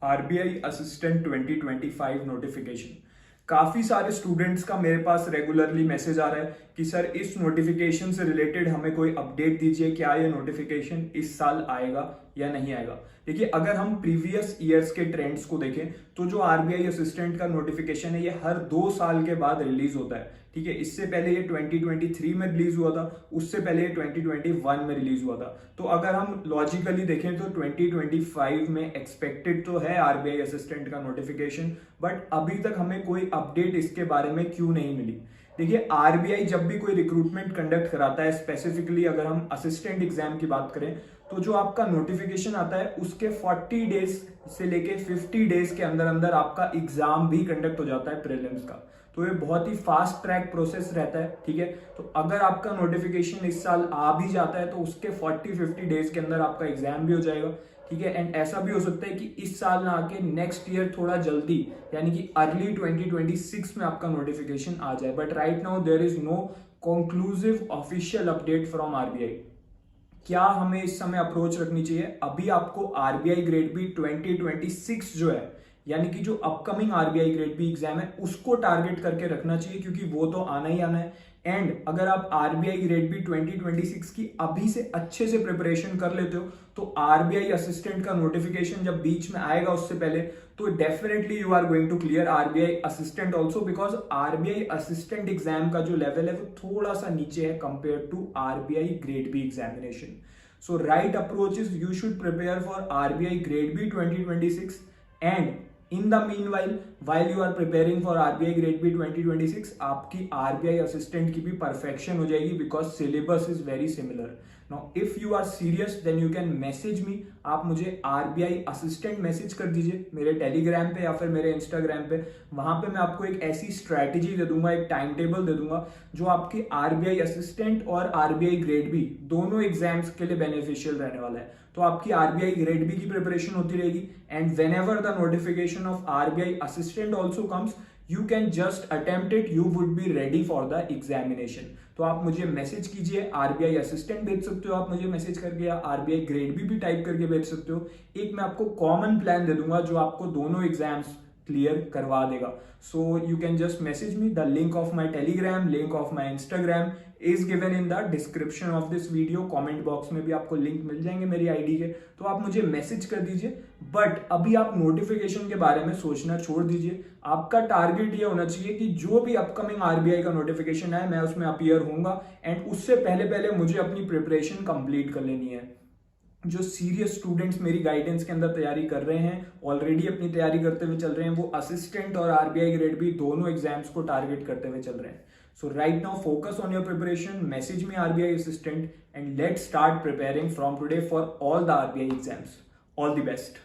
RBI assistant 2025 notification. काफी सारे students का मेरे पास रेगुलरली मैसेज आ रहा है कि सर इस नोटिफिकेशन से रिलेटेड हमें कोई अपडेट दीजिए, क्या ये नोटिफिकेशन इस साल आएगा या नहीं आएगा। देखिए, अगर हम प्रीवियस ईयर्स के ट्रेंड्स को देखें तो जो आरबीआई असिस्टेंट का नोटिफिकेशन है ये हर 2 साल के बाद रिलीज होता है। ठीक है, इससे पहले ये 2023 में रिलीज हुआ था, उससे पहले ये 2021 में रिलीज हुआ था। तो अगर हम लॉजिकली देखें तो 2025 में एक्सपेक्टेड तो है आरबीआई असिस्टेंट का नोटिफिकेशन, बट अभी तक हमें कोई अपडेट इसके बारे में क्यों नहीं मिली। देखिए, आरबीआई जब भी कोई रिक्रूटमेंट कंडक्ट कराता है, स्पेसिफिकली अगर हम असिस्टेंट एग्जाम की बात करें, तो जो आपका नोटिफिकेशन आता है उसके 40 डेज से लेके 50 डेज के अंदर अंदर आपका एग्जाम भी कंडक्ट हो जाता है प्रीलिम्स का। तो ये बहुत ही फास्ट ट्रैक प्रोसेस रहता है। ठीक है, तो अगर आपका नोटिफिकेशन इस साल आ भी जाता है तो उसके 40-50 डेज के अंदर आपका एग्जाम भी हो जाएगा। ठीक है, एंड ऐसा भी हो सकता है कि इस साल ना आके नेक्स्ट ईयर थोड़ा जल्दी, यानी कि अर्ली 2026 में आपका नोटिफिकेशन आ जाए। But right now there is no conclusive official update from RBI. क्या हमें इस समय अप्रोच रखनी चाहिए? अभी आपको आरबीआई ग्रेड बी 2026 जो है, यानी कि जो upcoming RBI grade B exam है, उसको टारगेट करके रखना चाहिए, क्योंकि वो तो आना ही आना है। एंड अगर आप आरबीआई ग्रेड बी 2026 की अभी से अच्छे से प्रिपरेशन कर लेते हो तो आरबीआई असिस्टेंट का नोटिफिकेशन जब बीच में आएगा उससे पहले, तो definitely you are going to clear RBI assistant also, because RBI assistant exam का जो लेवल है वो थोड़ा सा नीचे है compare to RBI grade B examination. So right approach is you should prepare for RBI grade B 2026 and in the meanwhile you are preparing for RBI grade B 2026 आपकी RBI assistant की भी perfection हो जाएगी, because syllabus is very similar. Now if you are serious then you can message me. आप मुझे RBI assistant message कर दीजिए मेरे टेलीग्राम पे या फिर मेरे इंस्टाग्राम पे। वहां पे मैं आपको एक ऐसी स्ट्रैटेजी दे दूंगा, एक टाइम टेबल दे दूंगा जो आपकी आरबीआई असिस्टेंट और आरबीआई ग्रेड बी दोनों एग्जाम्स के लिए बेनिफिशियल रहने वाला है। तो आपकी आरबीआई ग्रेड बी की प्रिपरेशन होती रहेगी, and when ever the notification of RBI assistant also comes, you can just attempt it, you would be ready for the examination. तो आप मुझे मैसेज कीजिए, आरबीआई असिस्टेंट भेज सकते हो आप मुझे मैसेज करके, या आरबीआई ग्रेड बी भी टाइप करके भेज सकते हो। एक मैं आपको कॉमन प्लान दे दूंगा जो आपको दोनों एग्जाम्स क्लियर करवा देगा। So you can just message me. The link of my Telegram, link of my Instagram is given in the description of this video. Comment box में भी आपको लिंक मिल जाएंगे मेरी आईडी के, तो आप मुझे मैसेज कर दीजिए। बट अभी आप नोटिफिकेशन के बारे में सोचना छोड़ दीजिए। आपका टारगेट ये होना चाहिए कि जो भी अपकमिंग आरबीआई का नोटिफिकेशन है मैं उसमें अपीयर होऊंगा, एंड उससे पहले पहले मुझे अपनी प्रिपरेशन कंप्लीट कर लेनी है। जो सीरियस स्टूडेंट्स मेरी गाइडेंस के अंदर तैयारी कर रहे हैं, ऑलरेडी अपनी तैयारी करते हुए चल रहे हैं, वो असिस्टेंट और आरबीआई ग्रेड बी दोनों एग्जाम्स को टारगेट करते हुए चल रहे हैं। So right now focus on your preparation, message me RBI assistant, and let's start preparing from today for all the RBI exams. All the best.